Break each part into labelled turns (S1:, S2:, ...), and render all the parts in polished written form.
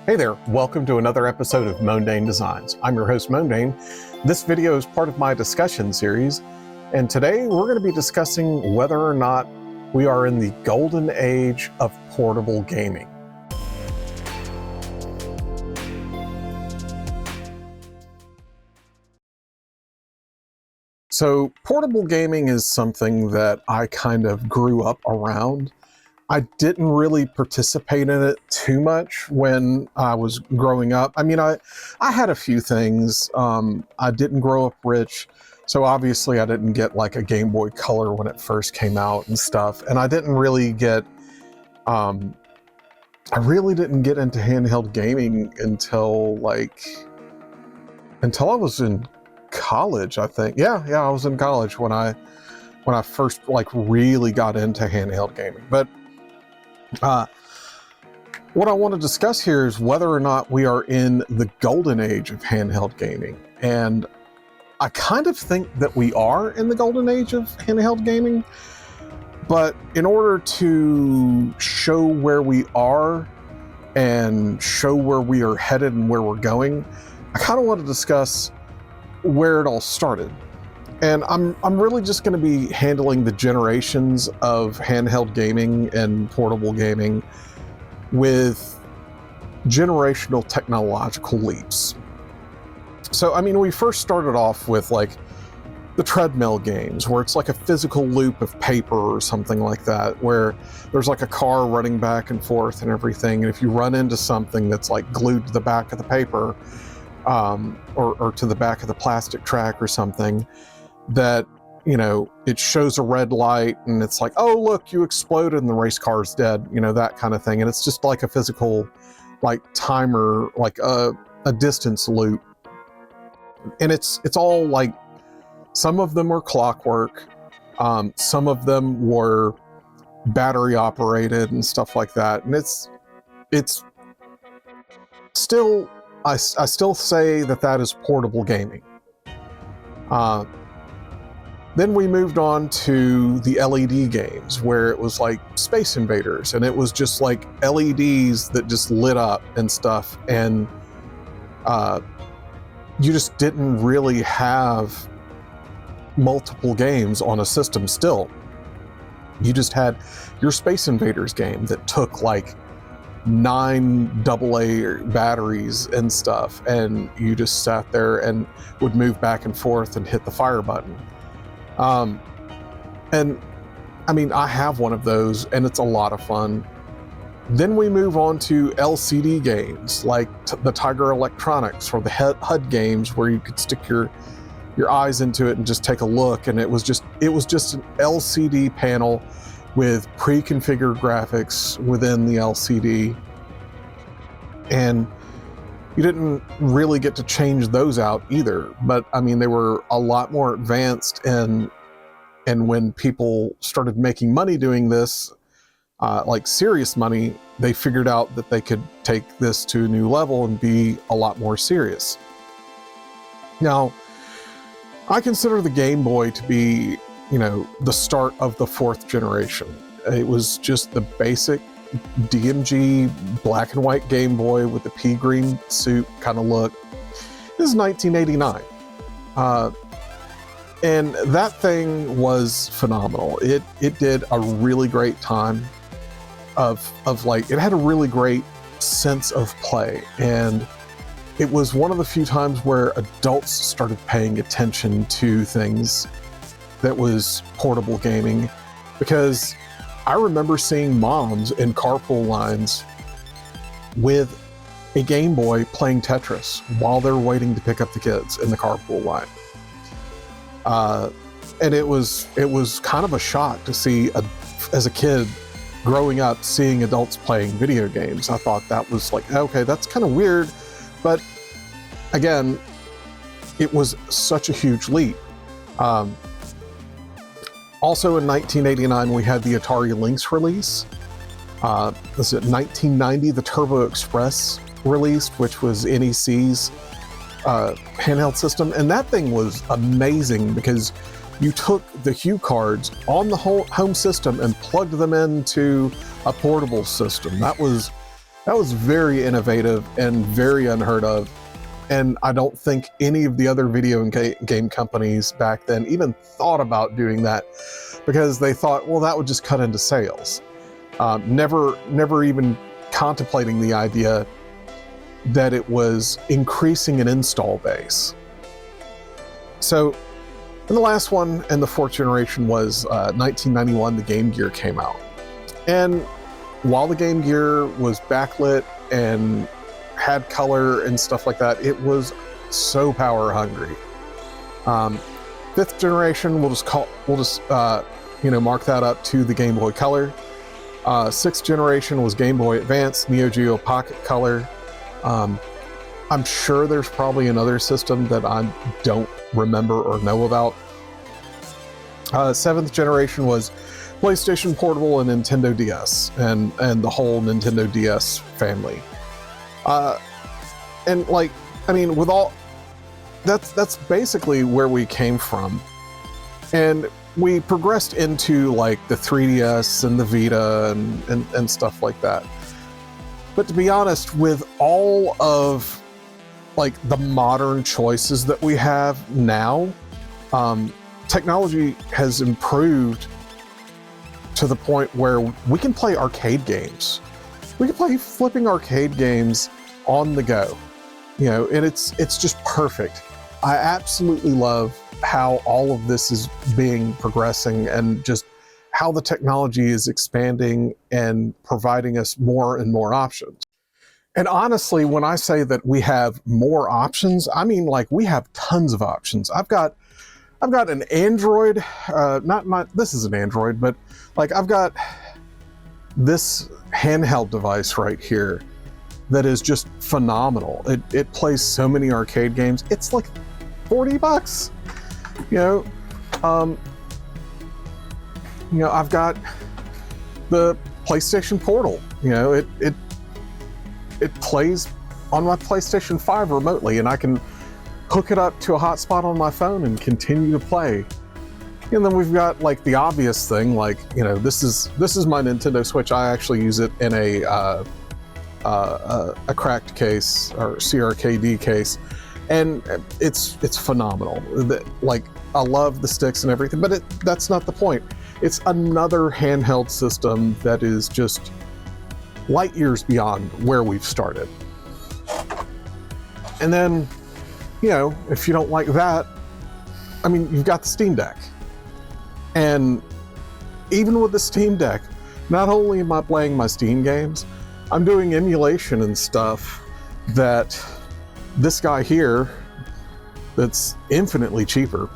S1: Hey there, welcome to another episode of Mondane Designs. I'm your host, Mondane. This video is part of my discussion series, and today we're going to be discussing whether or not we are in the golden age of portable gaming. So, portable gaming is something that I kind of grew up around. I didn't really participate in it too much when I was growing up. I mean, I had a few things. I didn't grow up rich, so obviously I didn't get like a Game Boy Color when it first came out and stuff. And I didn't really get, I really didn't get into handheld gaming until I was in college, I think. Yeah, I was in college when I first like really got into handheld gaming. But what I want to discuss here is whether or not we are in the golden age of handheld gaming. And I kind of think that we are in the golden age of handheld gaming, but in order to show where we are and show where we are headed and where we're going, I kind of want to discuss where it all started. And I'm really just going to be handling the generations of handheld gaming and portable gaming with generational technological leaps. So, I mean, we first started off with like the treadmill games, where it's like a physical loop of paper or something like that, where there's like a car running back and forth and everything. And if you run into something that's like glued to the back of the paper, or to the back of the plastic track or something, that, you know, it shows a red light and it's like, oh, look, you exploded and the race car's dead, you know, that kind of thing. And it's just like a physical, like, timer, like a distance loop. And it's all like, some of them were clockwork, some of them were battery operated and stuff like that. And it's still, I still say that is portable gaming. Then we moved on to the LED games, where it was like Space Invaders, and it was just like LEDs that just lit up and stuff. And you just didn't really have multiple games on a system still. You just had your Space Invaders game that took like 9 AA batteries and stuff, and you just sat there and would move back and forth and hit the fire button. And I mean, I have one of those and it's a lot of fun. Then we move on to LCD games like the Tiger Electronics or the HUD games, where you could stick your eyes into it and just take a look. And it was just an LCD panel with pre-configured graphics within the LCD. And you didn't really get to change those out either, but I mean, they were a lot more advanced, and when people started making money doing this, like serious money, they figured out that they could take this to a new level and be a lot more serious. Now, I consider the Game Boy to be, you know, the start of the 4th generation. It was just the basic DMG black and white Game Boy with the pea green suit kind of look. This is 1989. And that thing was phenomenal. It did a really great time of like, it had a really great sense of play. And it was one of the few times where adults started paying attention to things that was portable gaming, because I remember seeing moms in carpool lines with a Game Boy playing Tetris while they're waiting to pick up the kids in the carpool line. And it was kind of a shock to see, as a kid growing up, seeing adults playing video games. I thought that was like, okay, that's kind of weird. But again, it was such a huge leap. Also in 1989, we had the Atari Lynx release. Was it 1990, the Turbo Express released, which was NEC's handheld system. And that thing was amazing, because you took the Hue cards on the whole home system and plugged them into a portable system. That was That was very innovative and very unheard of. And I don't think any of the other video game companies back then even thought about doing that, because they thought, well, that would just cut into sales. Never even contemplating the idea that it was increasing an install base. So, and the last one in the fourth generation was 1991, the Game Gear came out. And while the Game Gear was backlit and had color and stuff like that, it was so power hungry. Fifth generation, we'll just mark that up to the Game Boy Color. Sixth generation was Game Boy Advance, Neo Geo Pocket Color. I'm sure there's probably another system that I don't remember or know about. Seventh generation was PlayStation Portable and Nintendo DS, and the whole Nintendo DS family. And like, I mean, with all that's basically where we came from, and we progressed into like the 3DS and the Vita and stuff like that. But to be honest, with all of like the modern choices that we have now, technology has improved to the point where we can play arcade games. We can play flipping arcade games on the go, you know, and it's just perfect. I absolutely love how all of this is progressing, and just how the technology is expanding and providing us more and more options. And honestly, when I say that we have more options, I mean like we have tons of options. I've got an Android, this is an Android, but like I've got this handheld device right here that is just phenomenal. It plays so many arcade games. It's like $40, you know. I've got the PlayStation Portal. You know, it plays on my PlayStation 5 remotely, and I can hook it up to a hotspot on my phone and continue to play. And then we've got like the obvious thing, like, you know, this is my Nintendo Switch. I actually use it in a cracked case, or CRKD case, and it's phenomenal. Like, I love the sticks and everything, but that's not the point. It's another handheld system that is just light years beyond where we've started. And then, you know, if you don't like that, I mean, you've got the Steam Deck. And even with the Steam Deck, not only am I playing my Steam games, I'm doing emulation and stuff that this guy here, that's infinitely cheaper,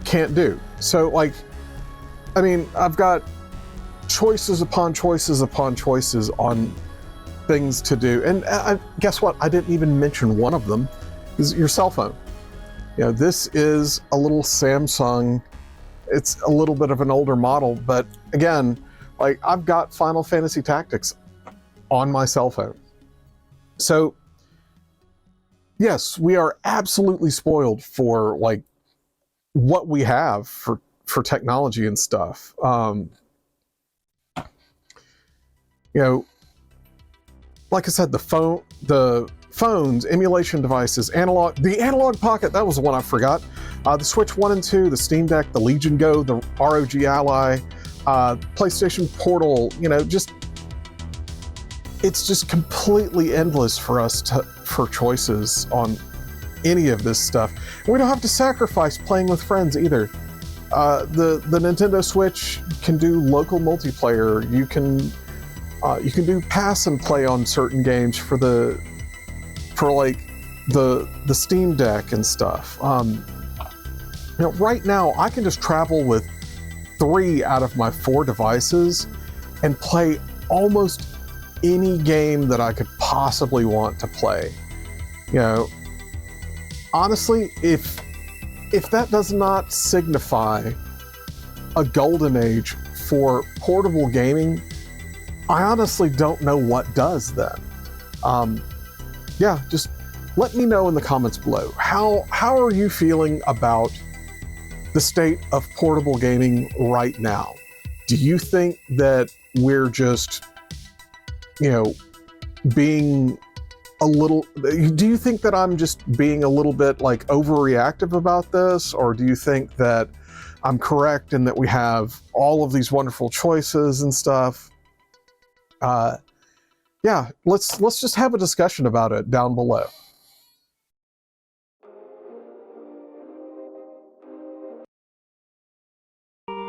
S1: can't do. So, like, I mean, I've got choices upon choices upon choices on things to do. And guess what? I didn't even mention one of them, is your cell phone. You know, this is a little Samsung. It's a little bit of an older model, but again, like, I've got Final Fantasy Tactics on my cell phone. So yes, we are absolutely spoiled for like what we have for technology and stuff. You know, like I said, the phones, emulation devices, the analog pocket, that was the one I forgot. The Switch 1 and 2, the Steam Deck, the Legion Go, the ROG Ally, PlayStation Portal, you know, it's just completely endless for us for choices on any of this stuff. And we don't have to sacrifice playing with friends either. The Nintendo Switch can do local multiplayer. You can do pass and play on certain games for like the Steam Deck and stuff. You know, right now I can just travel with 3 out of my 4 devices and play almost any game that I could possibly want to play. You know, honestly, if that does not signify a golden age for portable gaming, I honestly don't know what does then. Yeah, just let me know in the comments below. How are you feeling about the state of portable gaming right now? Do you think that we're just, you know, being a little, do you think that I'm just being a little bit like overreactive about this? Or do you think that I'm correct in that we have all of these wonderful choices and stuff? Yeah, let's just have a discussion about it down below.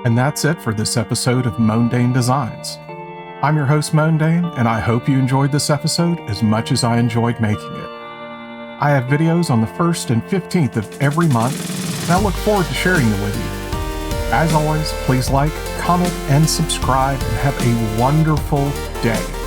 S2: And that's it for this episode of Mondane Designs. I'm your host, Mondane, and I hope you enjoyed this episode as much as I enjoyed making it. I have videos on the 1st and 15th of every month, and I look forward to sharing them with you. As always, please like, comment, and subscribe, and have a wonderful day.